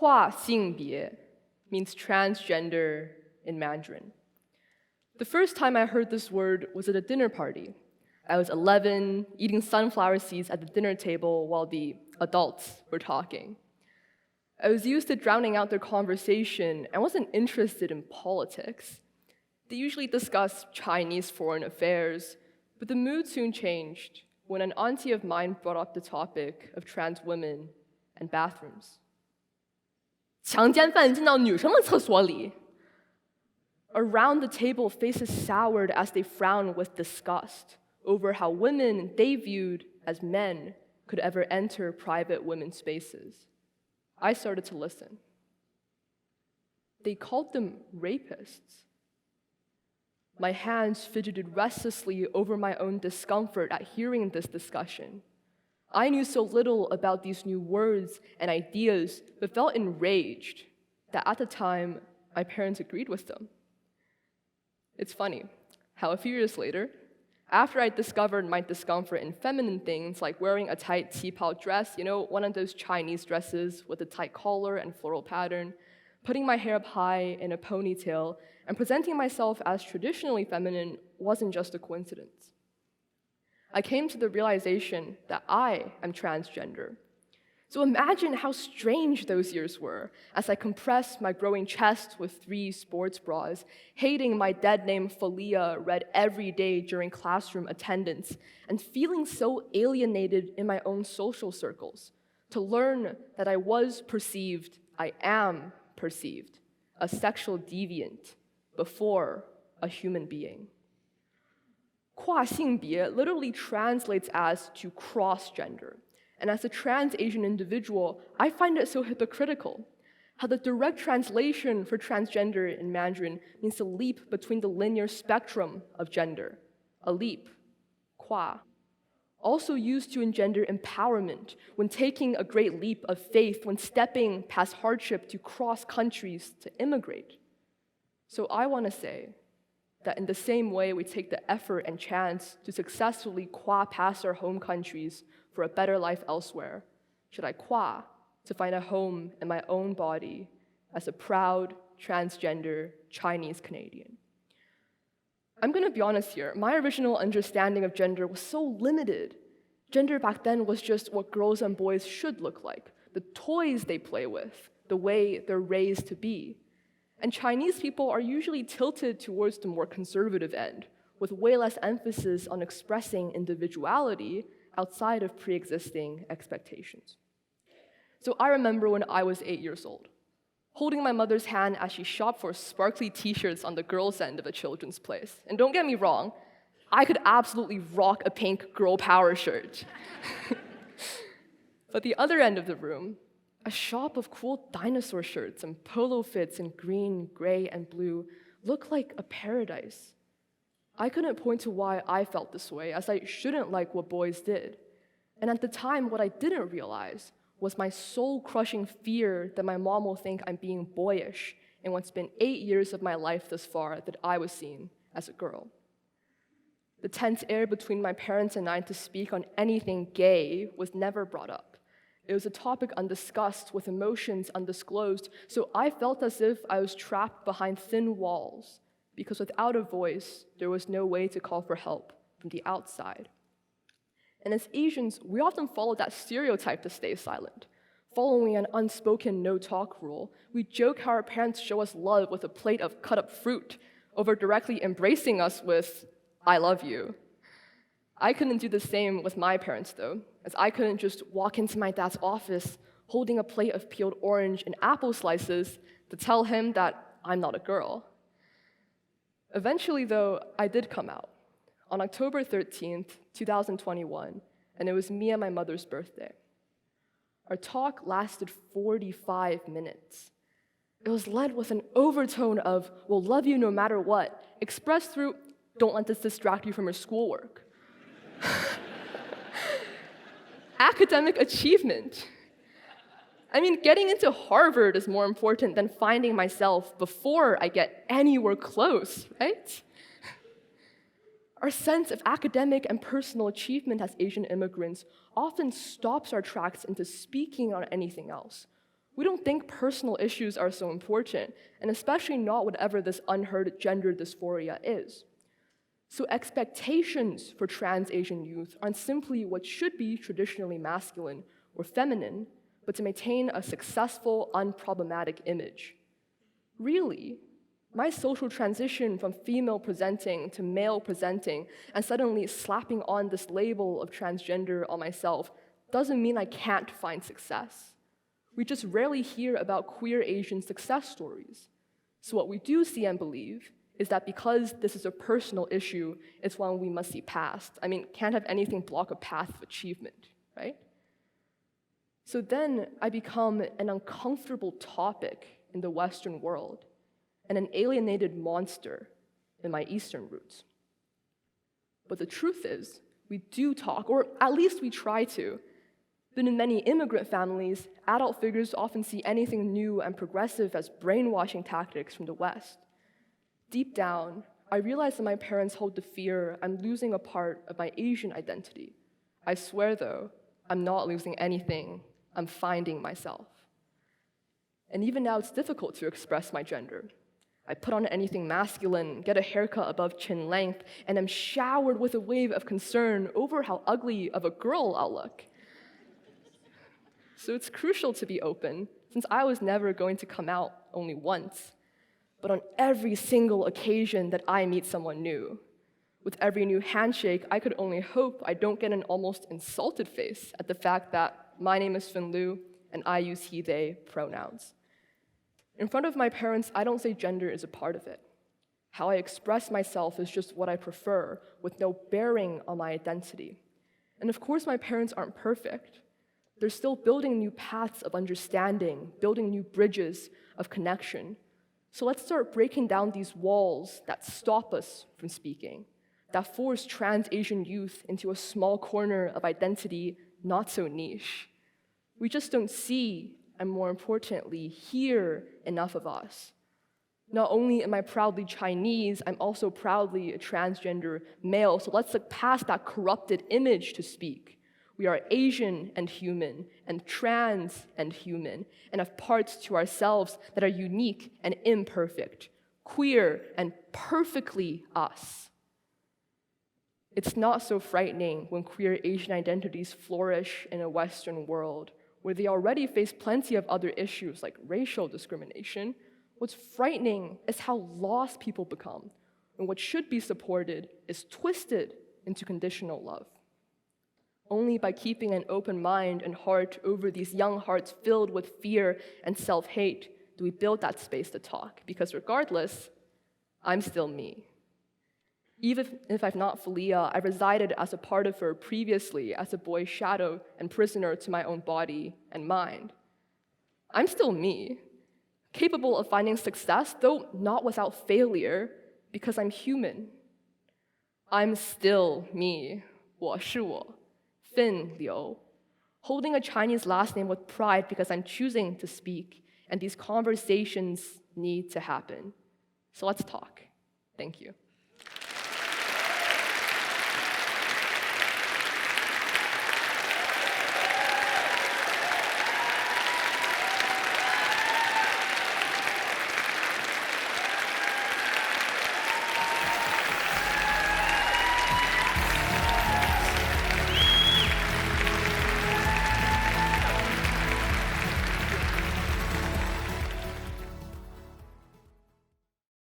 跨性别 means transgender in Mandarin. The first time I heard this word was at a dinner party. I was 11, eating sunflower seeds at the dinner table while the adults were talking. I was used to drowning out their conversation and wasn't interested in politics. They usually discussed Chinese foreign affairs, but the mood soon changed when an auntie of mine brought up the topic of trans women and bathrooms. 强奸犯进到女生的厕所里. Around the table, faces soured as they frowned with disgust over how women they viewed as men could ever enter private women's spaces. I started to listen. They called them rapists. My hands fidgeted restlessly over my own discomfort at hearing this discussion. I knew so little about these new words and ideas, but felt enraged that at the time, my parents agreed with them. It's funny how a few years later, after I discovered my discomfort in feminine things like wearing a tight qipao dress, one of those Chinese dresses with a tight collar and floral pattern, putting my hair up high in a ponytail, and presenting myself as traditionally feminine wasn't just a coincidence. I came to the realization that I am transgender. So imagine how strange those years were as I compressed my growing chest with 3 sports bras, hating my dead name Falia read every day during classroom attendance, and feeling so alienated in my own social circles to learn that I am perceived, a sexual deviant before a human being. 跨性别 literally translates as to cross gender. And as a trans Asian individual, I find it so hypocritical how the direct translation for transgender in Mandarin means to leap between the linear spectrum of gender, a leap, 跨, also used to engender empowerment when taking a great leap of faith, when stepping past hardship to cross countries to immigrate. So I want to say that in the same way we take the effort and chance to successfully qua past our home countries for a better life elsewhere, should I qua to find a home in my own body as a proud, transgender Chinese Canadian. I'm gonna be honest here, my original understanding of gender was so limited. Gender back then was just what girls and boys should look like, the toys they play with, the way they're raised to be. And Chinese people are usually tilted towards the more conservative end, with way less emphasis on expressing individuality outside of pre-existing expectations. So I remember when I was 8 years old, holding my mother's hand as she shopped for sparkly t-shirts on the girls' end of a children's place. And don't get me wrong, I could absolutely rock a pink girl power shirt. But the other end of the room, a shop of cool dinosaur shirts and polo fits in green, gray, and blue looked like a paradise. I couldn't point to why I felt this way, as I shouldn't like what boys did. And at the time, what I didn't realize was my soul-crushing fear that my mom will think I'm being boyish in what's been 8 years of my life thus far that I was seen as a girl. The tense air between my parents and I to speak on anything gay was never brought up. It was a topic undiscussed with emotions undisclosed, so I felt as if I was trapped behind thin walls, because without a voice, there was no way to call for help from the outside. And as Asians, we often follow that stereotype to stay silent. Following an unspoken no-talk rule, we joke how our parents show us love with a plate of cut-up fruit over directly embracing us with, "I love you." I couldn't do the same with my parents, though, as I couldn't just walk into my dad's office holding a plate of peeled orange and apple slices to tell him that I'm not a girl. Eventually, though, I did come out on October 13th, 2021, and it was me and my mother's birthday. Our talk lasted 45 minutes. It was led with an overtone of, "We'll love you no matter what," expressed through, "Don't let this distract you from your schoolwork." Academic achievement. I mean, getting into Harvard is more important than finding myself before I get anywhere close, right? Our sense of academic and personal achievement as Asian immigrants often stops our tracks into speaking on anything else. We don't think personal issues are so important, and especially not whatever this unheard gender dysphoria is. So expectations for trans Asian youth aren't simply what should be traditionally masculine or feminine, but to maintain a successful, unproblematic image. Really, my social transition from female presenting to male presenting and suddenly slapping on this label of transgender on myself doesn't mean I can't find success. We just rarely hear about queer Asian success stories. So what we do see and believe is that because this is a personal issue, it's one we must see past. I mean, can't have anything block a path of achievement, right? So then I become an uncomfortable topic in the Western world and an alienated monster in my Eastern roots. But the truth is, we do talk, or at least we try to. But in many immigrant families, adult figures often see anything new and progressive as brainwashing tactics from the West. Deep down, I realize that my parents hold the fear I'm losing a part of my Asian identity. I swear, though, I'm not losing anything. I'm finding myself. And even now, it's difficult to express my gender. I put on anything masculine, get a haircut above chin length, and am showered with a wave of concern over how ugly of a girl I'll look. So it's crucial to be open, since I was never going to come out only once, but on every single occasion that I meet someone new. With every new handshake, I could only hope I don't get an almost insulted face at the fact that my name is Fin Lu, and I use he, they pronouns. In front of my parents, I don't say gender is a part of it. How I express myself is just what I prefer, with no bearing on my identity. And of course, my parents aren't perfect. They're still building new paths of understanding, building new bridges of connection. So let's start breaking down these walls that stop us from speaking, that force trans Asian youth into a small corner of identity not so niche. We just don't see, and more importantly, hear enough of us. Not only am I proudly Chinese, I'm also proudly a transgender male, so let's look past that corrupted image to speak. We are Asian and human, and trans and human, and have parts to ourselves that are unique and imperfect, queer and perfectly us. It's not so frightening when queer Asian identities flourish in a Western world, where they already face plenty of other issues like racial discrimination. What's frightening is how lost people become, and what should be supported is twisted into conditional love. Only by keeping an open mind and heart over these young hearts filled with fear and self-hate do we build that space to talk, because regardless, I'm still me. Even if I've not Philia, I resided as a part of her previously as a boy's shadow and prisoner to my own body and mind. I'm still me, capable of finding success, though not without failure, because I'm human. I'm still me, 我是我, Fin Liu, holding a Chinese last name with pride because I'm choosing to speak, and these conversations need to happen. So let's talk. Thank you.